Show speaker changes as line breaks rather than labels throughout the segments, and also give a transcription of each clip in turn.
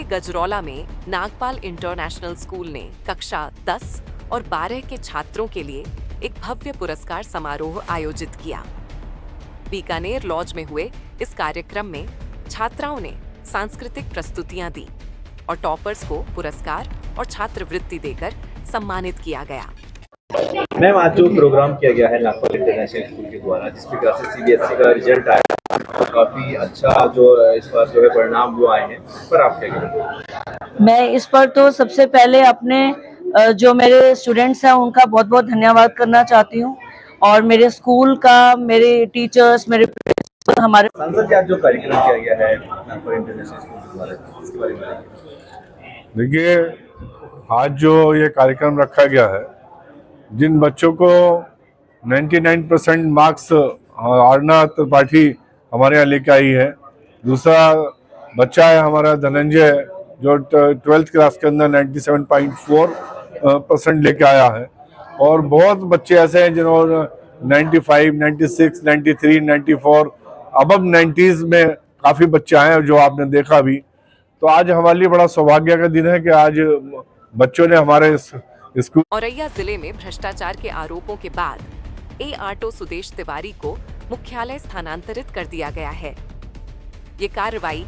गजरौला में Nagpal international school ने कक्षा 10 और 12 के छात्रों के लिए एक भव्य पुरस्कार समारोह आयोजित किया। बीकानेर लॉज में हुए इस कार्यक्रम में छात्राओं ने सांस्कृतिक प्रस्तुतियां दी और टॉपर्स को पुरस्कार और छात्रवृत्ति देकर सम्मानित किया गया।
मैम, आज जो प्रोग्राम किया गया है नागपाल इंटरनेशनल स्कूल के द्वारा, जिस प्रकार से सीबीएसई का रिजल्ट आया, काफी अच्छा जो इस बार जो है परिणाम वो आए हैं, इस पर आप क्या कहेंगे?
मैं इस पर तो सबसे पहले अपने जो मेरे स्टूडेंट्स हैं उनका बहुत बहुत धन्यवाद करना चाहती हूँ, और मेरे स्कूल का, मेरे टीचर्स, मेरे हमारे
सांसद आज जो कार्यक्रम किया गया है नागपाल इंटरनेशनल स्कूल के द्वारा, इसके बारे में बताइए।
देखिए, आज जो ये कार्यक्रम रखा गया है, जिन बच्चों को 99% मार्क्स आरना त्रिपाठी हमारे यहाँ लेके आई है, दूसरा बच्चा है हमारा धनंजय जो 12th क्लास के अंदर 97.4% लेके आया है, और बहुत बच्चे ऐसे हैं जिन्होंने 95, 96, 93, 94 अबव 90s में काफ़ी बच्चे आए हैं जो आपने देखा भी। तो आज हमारे लिए बड़ा सौभाग्य का दिन है कि आज बच्चों ने हमारे स्कूल।
औरैया जिले में भ्रष्टाचार के आरोपों के बाद ए आटो सुदेश तिवारी को मुख्यालय स्थानांतरित कर दिया गया है। ये कार्रवाई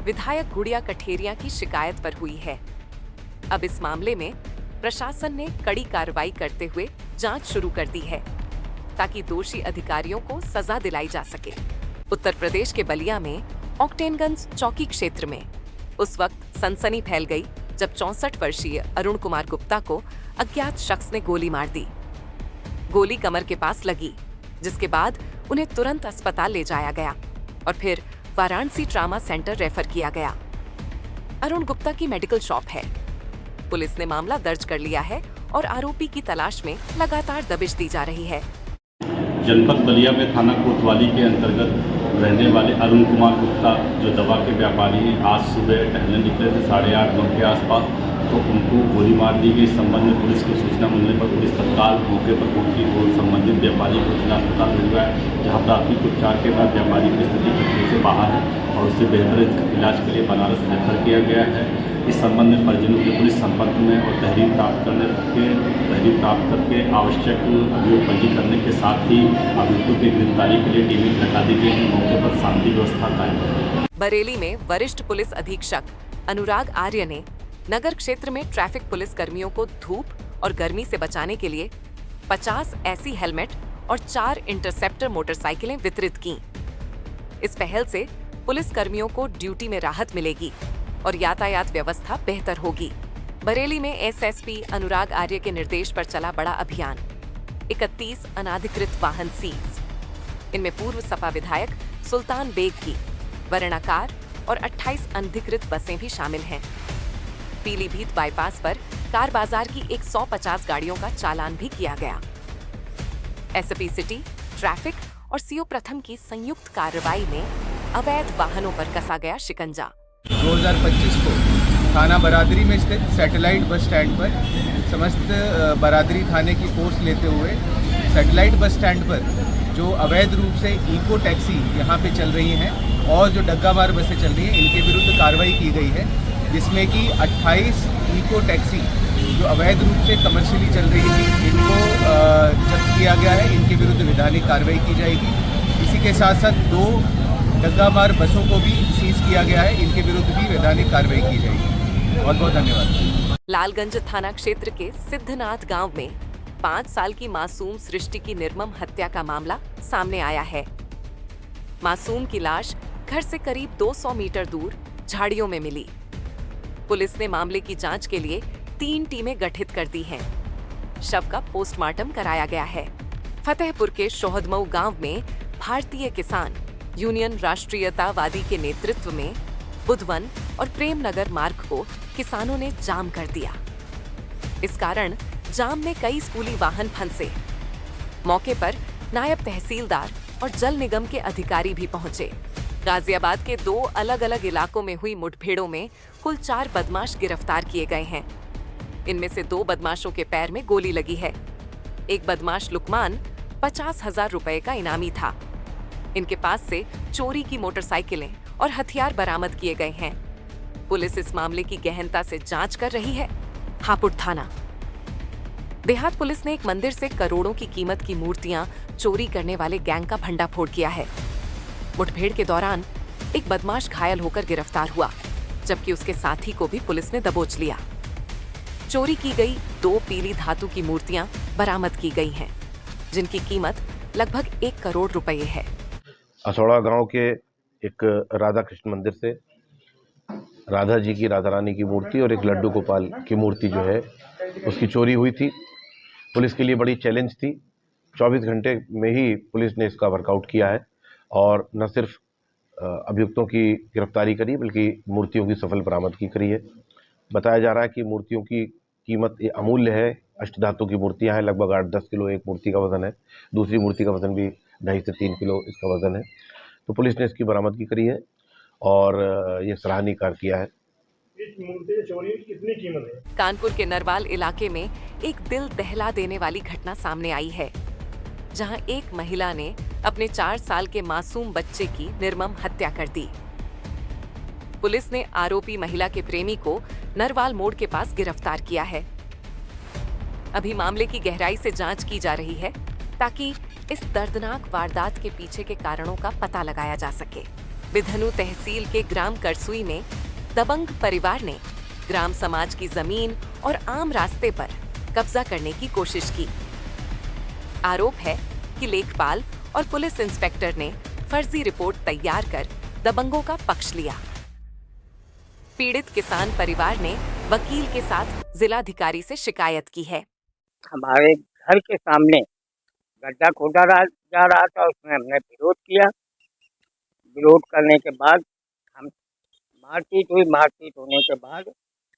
विधायक गुड़िया कठेरिया की शिकायत पर हुई है। अब इस मामले में प्रशासन ने कड़ी कार्रवाई करते हुए जांच शुरू कर दी है ताकि दोषी अधिकारियों को सजा दिलाई जा सके। उत्तर प्रदेश के बलिया में ऑक्टेनगंज चौकी क्षेत्र में उस वक्त सनसनी फैल गई जब 64 वर्षीय अरुण कुमार गुप्ता को अज्ञात शख्स ने गोली मार दी। गोली कमर के पास लगी, जिसके बाद उन्हें तुरंत अस्पताल ले जाया गया और फिर वाराणसी ट्रामा सेंटर रेफर किया गया। अरुण गुप्ता की मेडिकल शॉप है। पुलिस ने मामला दर्ज कर लिया है और आरोपी की तलाश में लगातार दबिश दी जा रही है।
जनपद बलिया में थाना कोतवाली के अंतर्गत रहने वाले अरुण कुमार गुप्ता जो दवा के व्यापारी हैं, आज सुबह टहलने निकले थे 8:30-9 के आसपास, तो उनको गोली मार दी गई। इस संबंध में पुलिस को सूचना मिलने पर पुलिस तत्काल मौके पर पहुंची और संबंधित व्यापारी को जिला अस्पताल भिजवाया, जहां प्राथमिक उपचार के बाद व्यापारी की स्थिति खतरे से बाहर है और उसे बेहतर इलाज के लिए बनारस रेफर किया गया है। इस संबंध में परिजनों के पुलिस संपर्क में और तहरीर प्राप्त करके आवश्यक अभियोग पंजी करने के साथ ही अभियुक्तों की गिरफ्तारी के लिए टीमें लगा दी गई है। मौके पर शांति व्यवस्था कायम है।
बरेली में वरिष्ठ पुलिस अधीक्षक अनुराग आर्य ने नगर क्षेत्र में ट्रैफिक पुलिस कर्मियों को धूप और गर्मी से बचाने के लिए 50 ऐसी हेलमेट और 4 इंटरसेप्टर मोटरसाइकिलें वितरित की। इस पहल से पुलिस कर्मियों को ड्यूटी में राहत मिलेगी और यातायात व्यवस्था बेहतर होगी। बरेली में एसएसपी अनुराग आर्य के निर्देश पर चला बड़ा अभियान। 31 अनाधिकृत वाहन सीज, इनमें पूर्व सपा विधायक सुल्तान बेग की वर्णा कार और 28 अनधिकृत बसें भी शामिल हैं। पीलीभीत बाईपास पर कार बाजार की 150 गाड़ियों का चालान भी किया गया। एसपी सिटी, ट्रैफिक और सीओ प्रथम की संयुक्त कार्रवाई में अवैध वाहनों पर कसा गया शिकंजा।
2025 को थाना बरादरी में स्थित सैटेलाइट बस स्टैंड पर समस्त बरादरी थाने की फोर्स लेते हुए सैटेलाइट बस स्टैंड पर जो अवैध रूप से इको टैक्सी यहाँ पे चल रही हैं और जो डग्गामार बसें चल रही हैं, इनके विरुद्ध कार्रवाई की गई है, जिसमें कि 28 इको टैक्सी जो अवैध रूप से कमर्शियली चल रही थी, इनको जब्त किया गया है। इनके विरुद्ध विधानिक कार्रवाई की जाएगी। इसी के साथ साथ 2 डग्गामार बसों को भी सीज किया गया है, इनके विरुद्ध भी वैधानिक कार्रवाई की जाएगी। बहुत बहुत धन्यवाद।
लालगंज थाना क्षेत्र के सिद्धनाथ गांव में 5 साल की मासूम सृष्टि की निर्मम हत्या का मामला सामने आया है। मासूम की लाश घर से करीब 200 मीटर दूर झाड़ियों में मिली। पुलिस ने मामले की जांच के लिए 3 टीमें गठित कर दी हैं। शव का पोस्टमार्टम कराया गया है। फतेहपुर के शोहदमऊ गांव में भारतीय किसान यूनियन राष्ट्रीयतावादी के नेतृत्व में बुधवन और प्रेमनगर मार्ग को किसानों ने जाम कर दिया। इस कारण जाम में कई स्कूली वाहन फंसे। मौके पर नायब तहसीलदार और जल निगम के अधिकारी भी पहुंचे। गाजियाबाद के 2 अलग-अलग इलाकों में हुई मुठभेड़ों में कुल 4 बदमाश गिरफ्तार किए गए हैं। इनमें से 2 बदमाशों के पैर में गोली लगी है। एक बदमाश लुकमान 50,000 रुपए का इनामी था। इनके पास से चोरी की मोटरसाइकिलें और हथियार बरामद किए गए हैं। पुलिस इस मामले की गहनता से जांच कर रही है। हापुड़ थाना। देहात पुलिस ने एक मंदिर से करोड़ों की कीमत की मूर्तियां चोरी करने वाले गैंग का भंडाफोड़ किया है। मुठभेड़ के दौरान एक बदमाश घायल होकर गिरफ्तार हुआ, जबकि उसके साथी को भी पुलिस ने दबोच लिया। चोरी की गई 2 पीली धातु की मूर्तियां बरामद की गई हैं, जिनकी कीमत लगभग 1 करोड़ रुपए है।
असौड़ा गांव के एक राधा कृष्ण मंदिर से राधा जी की, राधा रानी की मूर्ति और एक लड्डू गोपाल की मूर्ति जो है उसकी चोरी हुई थी। पुलिस के लिए बड़ी चैलेंज थी। 24 घंटे में ही पुलिस ने इसका वर्कआउट किया है और न सिर्फ अभियुक्तों की गिरफ्तारी करी बल्कि मूर्तियों की सफल बरामदगी करी है। बताया जा रहा है कि मूर्तियों की कीमत अमूल्य है। अष्टधातु की मूर्तियां हैं, लगभग 8-10 किलो एक मूर्ति का वजन है। दूसरी मूर्ति का वजन भी 2.5 से 3 किलो इसका वजन है। तो पुलिस ने इसकी बरामदगी करी है और ये सराहनीय कार्य किया है।
इस मूर्ति चोरी की कितनी कीमत है?
कानपुर के नरवाल इलाके में एक दिल दहला देने वाली घटना सामने आई है, जहां एक महिला ने अपने 4 साल के मासूम बच्चे की निर्मम हत्या कर दी। पुलिस ने आरोपी महिला के प्रेमी को नरवाल मोड़ के पास गिरफ्तार किया है। अभी मामले की गहराई से जांच की जा रही है ताकि इस दर्दनाक वारदात के पीछे के कारणों का पता लगाया जा सके। बिधनु तहसील के ग्राम करसुई में दबंग परिवार ने ग्राम समाज की जमीन और आम रास्ते पर कब्जा करने की कोशिश की। आरोप है कि लेखपाल और पुलिस इंस्पेक्टर ने फर्जी रिपोर्ट तैयार कर दबंगों का पक्ष लिया। पीड़ित किसान परिवार ने वकील के साथ जिलाधिकारी से शिकायत की है।
हमारे घर के सामने गड्ढा खोदा जा रहा था, उसमें हमने विरोध किया। विरोध करने के बाद हम मारपीट हुई। मारपीट होने के बाद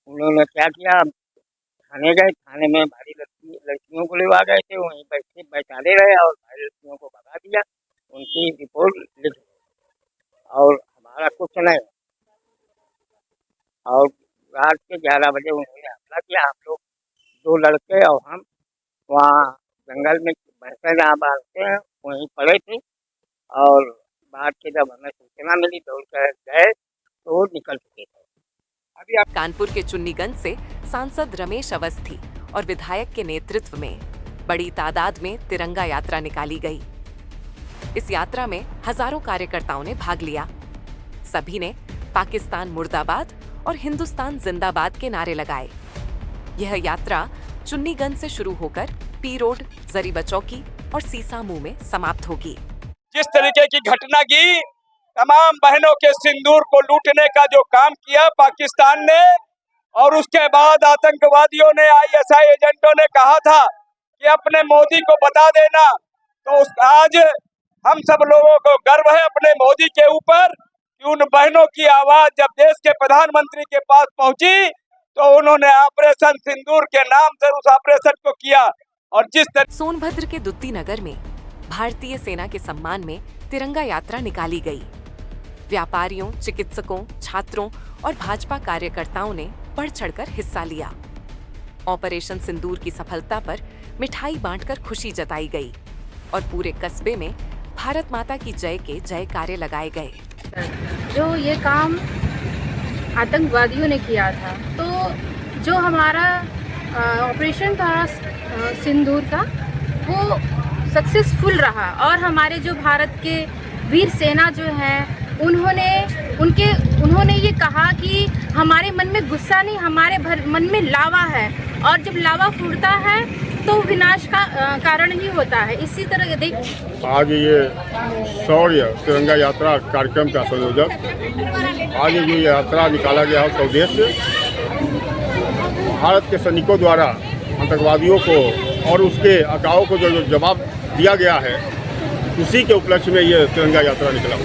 उन्होंने क्या किया, थाने गए। थाने में भारी लड़कियों को लेवा गए थे, वहीं बैठाले रहे और भारी लड़कियों को भगा दिया। उनकी रिपोर्ट लिख और हमारा कुछ नहीं। और रात के 11 बजे उन्होंने हमला किया। हम लोग 2 लड़के और हम वहाँ जंगल में भैंसें जहाँ बांधते हैं वहीं पड़े थे और बाद के जब हमें सूचना मिली दौड़ कर गए तो निकल चुके थे। अभी
कानपुर के चुन्नीगंज से सांसद रमेश अवस्थी और विधायक के नेतृत्व में बड़ी तादाद में तिरंगा यात्रा निकाली गई। इस यात्रा में हजारों कार्यकर्ताओं ने भाग लिया। सभी ने पाकिस्तान मुर्दाबाद और हिंदुस्तान जिंदाबाद के नारे लगाए। यह यात्रा चुन्नीगंज से शुरू होकर पी रोड, जरीबा चौकी और सीसा मुंह में समाप्त होगी।
जिस तरीके की घटना की तमाम बहनों के सिंदूर को लूटने का जो काम किया पाकिस्तान ने, और उसके बाद आतंकवादियों ने, ISI एजेंटों ने कहा था कि अपने मोदी को बता देना, तो आज हम सब लोगों को गर्व है अपने मोदी के ऊपर कि उन बहनों की आवाज जब देश के प्रधानमंत्री के पास पहुंची तो उन्होंने ऑपरेशन सिंदूर के नाम से उस ऑपरेशन को किया। और जिस तरह
सोनभद्र के दुत्ती नगर में भारतीय सेना के सम्मान में तिरंगा यात्रा निकाली गई। व्यापारियों, चिकित्सकों, छात्रों और भाजपा कार्यकर्ताओं ने बढ़ चढ़कर हिस्सा लिया। ऑपरेशन सिंदूर की सफलता पर मिठाई बांटकर खुशी जताई गई और पूरे कस्बे में भारत माता की जय के जयकारे लगाए गए।
जो ये काम आतंकवादियों ने किया था, तो जो हमारा ऑपरेशन था सिंदूर का, वो सक्सेसफुल रहा और हमारे जो भारत के वीर सेना जो है उन्होंने ये कहा कि हमारे मन में गुस्सा नहीं, हमारे मन में लावा है और जब लावा फूटता है तो विनाश का कारण ही होता है। इसी तरह देख
आज ये शौर्य तिरंगा यात्रा कार्यक्रम का संयोजक आज जो यात्रा निकाला गया है उसका उद्देश्य भारत के सैनिकों द्वारा आतंकवादियों को और उसके अकाओं को जो जवाब दिया गया है, उसी के उपलक्ष्य में ये तिरंगा यात्रा निकला।